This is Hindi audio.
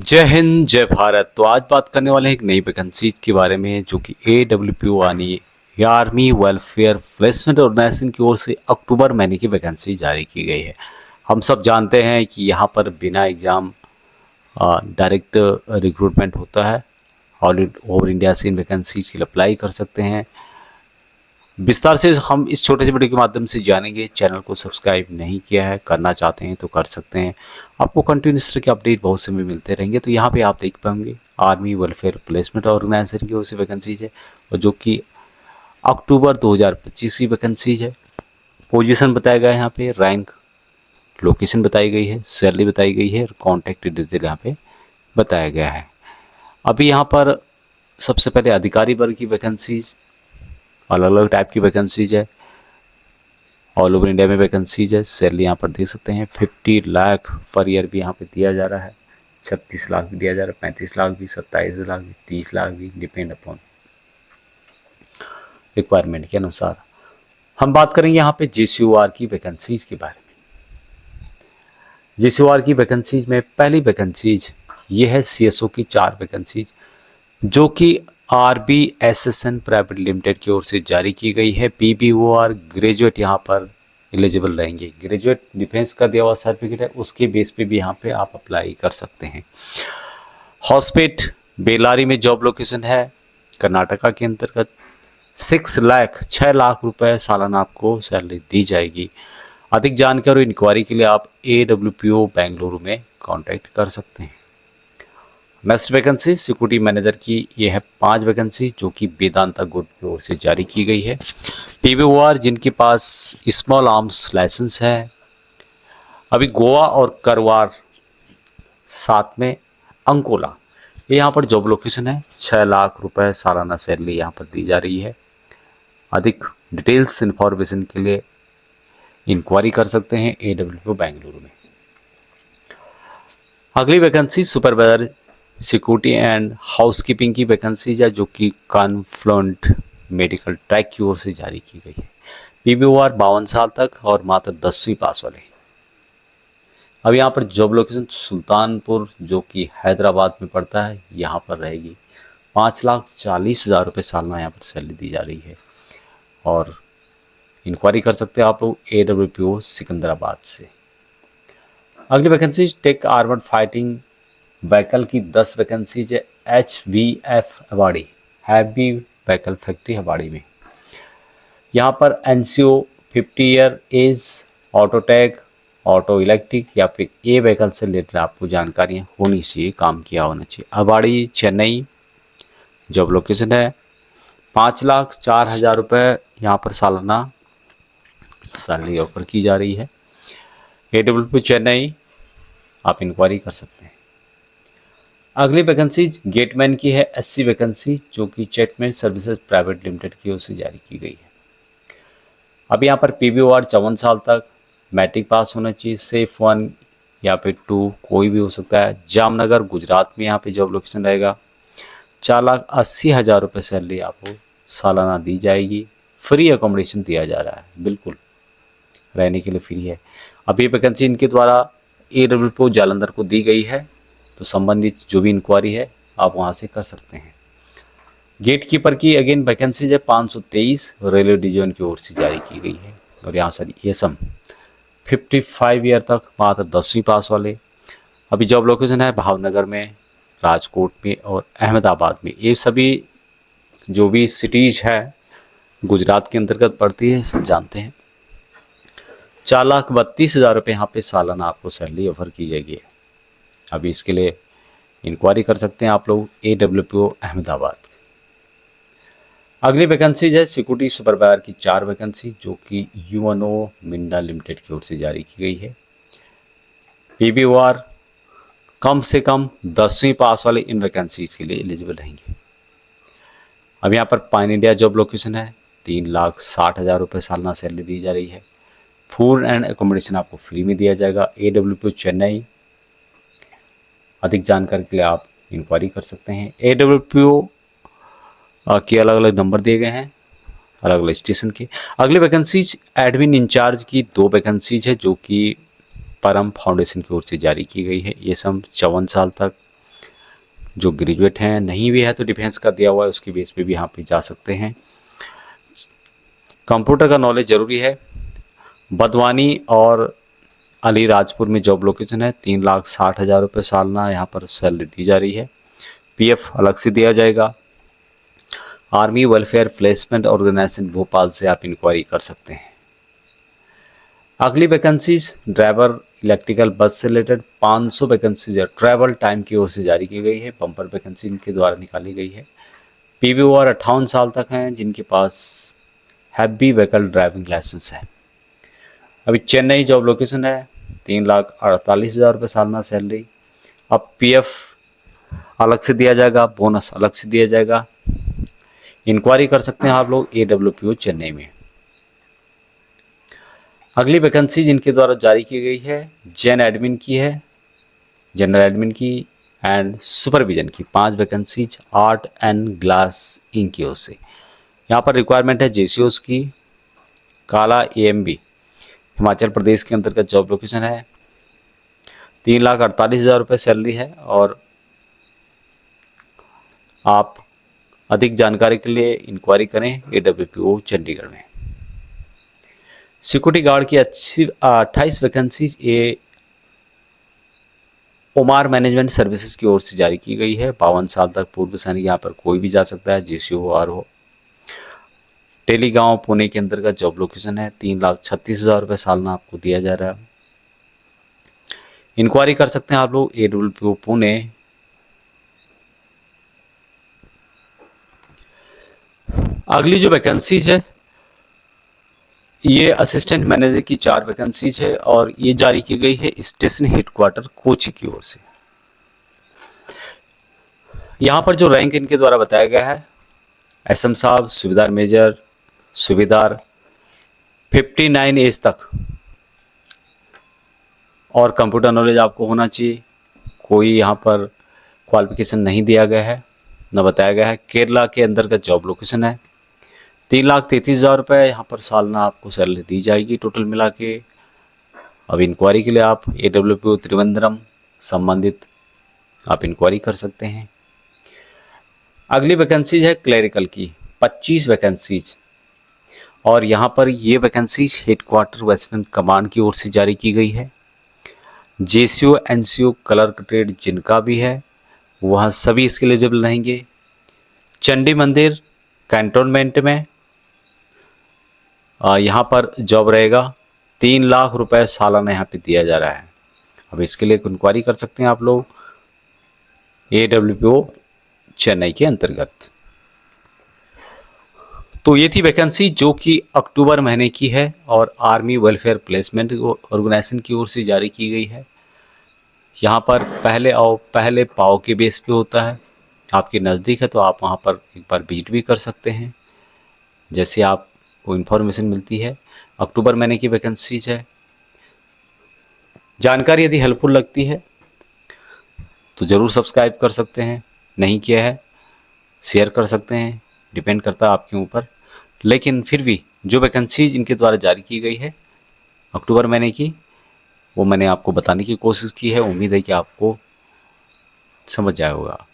जय हिंद जय भारत। तो आज बात करने वाले हैं एक नई वैकेंसी के बारे में जो कि AWPO यानी आर्मी वेलफेयर प्लेसमेंट ऑर्गेनाइजेशन की ओर से अक्टूबर महीने की वैकेंसी जारी की गई है। हम सब जानते हैं कि यहाँ पर बिना एग्ज़ाम डायरेक्ट रिक्रूटमेंट होता है। ऑल ओवर इंडिया से इन वैकेंसीज के लिए अप्लाई कर सकते हैं। विस्तार से हम इस छोटे से वीडियो के माध्यम से जानेंगे। चैनल को सब्सक्राइब नहीं किया है, करना चाहते हैं तो कर सकते हैं। आपको कंटिन्यूस तरह के अपडेट बहुत समय मिलते रहेंगे। तो यहाँ पे आप देख पाएंगे आर्मी वेलफेयर प्लेसमेंट ऑर्गेनाइजेशन की ओर से वैकेंसीज है और जो कि अक्टूबर 2025 की वैकेंसीज है। पोजीशन बताया गया है यहाँ पे, रैंक, लोकेशन बताई गई है, सैलरी बताई गई है और कॉन्टैक्ट डिटेल यहाँ पे बताया गया है। अभी यहाँ पर सबसे पहले अधिकारी वर्ग की वैकेंसीज, अलग अलग टाइप की वैकेंसीज है, ऑल ओवर इंडिया में वैकेंसीज है। सैलरी यहाँ पर देख सकते हैं 50 लाख पर ईयर भी यहाँ पे दिया जा रहा है, 36 लाख भी दिया जा रहा है, 35 लाख भी, 27 लाख भी, 30 लाख भी, डिपेंड अपॉन रिक्वायरमेंट के अनुसार। हम बात करेंगे यहाँ पे JCOR की वैकेंसीज के बारे में। JCOR की वैकेंसीज में पहली वैकेंसीज ये है CSO की 4 वैकेंसीज जो कि RBSSN प्राइवेट लिमिटेड की ओर से जारी की गई है। PBOR ग्रेजुएट यहाँ पर एलिजिबल रहेंगे। ग्रेजुएट डिफेंस का दिया हुआ सर्टिफिकेट है, उसके बेस पे भी यहाँ पे आप अप्लाई कर सकते हैं। हॉस्पेट बेलारी में जॉब लोकेशन है, कर्नाटका के अंतर्गत। 6 लाख रुपए सालाना आपको सैलरी दी जाएगी। अधिक जानकारी और इंक्वायरी के लिए आप AWPO बेंगलुरु में कॉन्टैक्ट कर सकते हैं। नेक्स्ट वैकेंसी सिक्योरिटी मैनेजर की ये है 5 वैकेंसी जो कि वेदांता ग्रुप की ओर से जारी की गई है। PBOR जिनके पास स्मॉल आर्म्स लाइसेंस है। अभी गोवा और करवार साथ में अंकोला, ये यहाँ पर जॉब लोकेशन है। 6 लाख रुपए सालाना सैलरी यहाँ पर दी जा रही है। अधिक डिटेल्स इन्फॉर्मेशन के लिए इंक्वायरी कर सकते हैं AWPO बेंगलुरु में। अगली vacancy supervisor security and housekeeping की वैकेंसीज है जो कि कॉन्फ्लुएंट मेडिकल ट्रैक की ओर से जारी की गई है। PBOR 52 साल तक और मात्र 10वीं पास वाले। अब यहाँ पर जॉब लोकेशन सुल्तानपुर जो कि हैदराबाद में पड़ता है, यहाँ पर रहेगी। 5,40,000 रुपये सालाना यहाँ पर सैलरी दी जा रही है और इंक्वायरी कर सकते हैं आप लोग AWPO सिकंदराबाद से। अगली vacancy tech armoured fighting vehicle की 10 वैकेंसीज है। HVF Avadi, heavy vehicle factory Avadi में। यहाँ पर NCO 50 year age, auto tech, auto electric या फिर ए व्हीकल से रिलेटेड आपको जानकारियाँ होनी चाहिए, काम किया होना चाहिए। हवाड़ी चेन्नई जॉब लोकेशन है। 5,04,000 रुपये यहाँ पर सालाना सैलरी ऑफर की जा रही है। AWPO चेन्नई, आप इंक्वायरी कर सकते हैं। अगली वैकेंसी गेटमैन की है 80 वैकेंसी जो कि चेकमेट सर्विसेज प्राइवेट लिमिटेड की ओर से जारी की गई है। अब यहाँ पर PBOR 54 साल तक, मैट्रिक पास होना चाहिए। सेफ 1 या फिर 2 कोई भी हो सकता है। जामनगर गुजरात में यहाँ पे जॉब लोकेशन रहेगा। 4,80,000 रुपये सैलरी आपको सालाना दी जाएगी। फ्री अकोमोडेशन दिया जा रहा है, बिल्कुल रहने के लिए फ्री है। अब ये वैकेंसी इनके द्वारा AWPO जालंधर को दी गई है, तो संबंधित जो भी इंक्वायरी है आप वहाँ से कर सकते हैं। गेट कीपर की अगेन वैकेंसीज है 523, रेलवे डिवीजन की ओर से जारी की गई है। और यहाँ सर ये सब 55 ईयर तक, मात्र 10वीं पास वाले। अभी जॉब लोकेशन है भावनगर में, राजकोट में और अहमदाबाद में। ये सभी जो भी सिटीज़ है गुजरात के अंतर्गत पड़ती है, सब जानते हैं। 4,32,000 रुपये यहाँ पे सालाना आपको सैलरी ऑफर की जाएगी। अभी इसके लिए इंक्वायरी कर सकते हैं आप लोग AWPO अहमदाबाद। अगली वैकेंसीज है सिक्योरिटी सुपरवाइजर की 4 वैकेंसी जो कि UNO मिंडा लिमिटेड की ओर से जारी की गई है। PBOR कम से कम 10वीं पास वाले इन वैकेंसीज के लिए एलिजिबल रहेंगे। अब यहाँ पर पाइन इंडिया जॉब लोकेशन है। 3,60,000 रुपये सालाना सैलरी दी जा रही है। फूड एंड एकोमोडेशन आपको फ्री में दिया जाएगा। AWPO चेन्नई। अधिक जानकारी के लिए आप इंक्वायरी कर सकते हैं। AWPO के अलग अलग नंबर दिए गए हैं अलग अलग स्टेशन के। अगली वैकेंसीज एडमिन इंचार्ज की 2 वैकेंसीज है जो कि परम फाउंडेशन की ओर से जारी की गई है। ये सब 54 साल तक, जो ग्रेजुएट हैं, नहीं भी है तो डिफेंस का दिया हुआ है उसकी बेस पे भी यहाँ पे जा सकते हैं। कंप्यूटर का नॉलेज ज़रूरी है। बदवानी और अलीराजपुर में जॉब लोकेशन है। 3,60,000 रुपये सालाना यहाँ पर सैलरी दी जा रही है। पीएफ अलग से दिया जाएगा। Army Welfare Placement Organisation Bhopal से आप इंक्वायरी कर सकते हैं। अगली वैकेंसीज ड्राइवर इलेक्ट्रिकल बस से रिलेटेड 500 वैकेंसीज है, ट्रैवल टाइम की ओर से जारी की गई है। बम्पर वैकेंसी इनके द्वारा निकाली गई है। पीवीओआर 58 साल तक हैं जिनके पास हैवी व्हीकल ड्राइविंग लाइसेंस है। अभी चेन्नई जॉब लोकेशन है। 3,48,000 रुपये सालाना सैलरी। अब पीएफ अलग से दिया जाएगा, बोनस अलग से दिया जाएगा। इंक्वायरी कर सकते हैं आप लोग AWPO चेन्नई में। अगली वैकेंसी जिनके द्वारा जारी की गई है जनरल एडमिन की एंड सुपरविजन की 5 vacancies art and glass ink की ओर से। यहाँ पर रिक्वायरमेंट है JCOs की। काला AMB हिमाचल प्रदेश के अंतर्गत जॉब लोकेशन है। 3,48,000 रुपये सैलरी है। और आप अधिक जानकारी के लिए इंक्वायरी करें AWPO चंडीगढ़ में। सिक्योरिटी गार्ड की 28 वैकेंसीज ओमार मैनेजमेंट सर्विसेज की ओर से जारी की गई है। 52 साल तक पूर्व सैनिक यहाँ पर कोई भी जा सकता है, JCO हो आर हो। टेलीगांव पुणे के अंतर्गत जॉब लोकेशन है। 3,36,000 रुपये सालाना आपको दिया जा रहा है। इंक्वायरी कर सकते हैं आप लोग AWPO पुणे। अगली जो वैकेंसीज है ये असिस्टेंट मैनेजर की 4 वैकेंसीज है और ये जारी की गई है स्टेशन हेडक्वार्टर कोची की ओर से। यहाँ पर जो रैंक इनके द्वारा बताया गया है SM साहब, सूबेदार मेजर, सूबेदार 59 एज तक और कंप्यूटर नॉलेज आपको होना चाहिए। कोई यहाँ पर क्वालिफिकेशन नहीं दिया गया है, न बताया गया है। केरला के अंतर्गत जॉब लोकेशन है। 3,33,000 रुपये यहाँ पर सालाना आपको सैलरी दी जाएगी टोटल मिला के। अब इंक्वायरी के लिए आप AWPO त्रिवेंद्रम संबंधित आप इंक्वायरी कर सकते हैं। अगली वैकेंसीज है क्लरिकल की 25 वैकेंसीज और यहाँ पर ये वैकेंसीज हेडक्वार्टर वेस्टर्न कमांड की ओर से जारी की गई है। JCO NCO क्लर्क ट्रेड जिनका भी है वह सभी इसके एलिजिबल रहेंगे। चंडी मंदिर कैंटोनमेंट में यहाँ पर जॉब रहेगा। 3 लाख रुपए सालाना यहाँ पे दिया जा रहा है। अब इसके लिए इंक्वायरी कर सकते हैं आप लोग AWPO चेन्नई के अंतर्गत। तो ये थी वैकेंसी जो कि अक्टूबर महीने की है और आर्मी वेलफेयर प्लेसमेंट ऑर्गेनाइजेशन की ओर से जारी की गई है। यहाँ पर पहले आओ पहले पाओ के बेस पे होता है। आपके नज़दीक है तो आप वहाँ पर एक बार विजिट भी कर सकते हैं। जैसे आपको इन्फॉर्मेशन मिलती है। अक्टूबर महीने की वैकेंसीज है। जानकारी यदि हेल्पफुल लगती है तो ज़रूर सब्सक्राइब कर सकते हैं, नहीं किया है शेयर कर सकते हैं, डिपेंड करता है आपके ऊपर। लेकिन फिर भी जो वैकेंसीज इनके द्वारा जारी की गई है अक्टूबर महीने की वो मैंने आपको बताने की कोशिश की है। उम्मीद है कि आपको समझ आया होगा।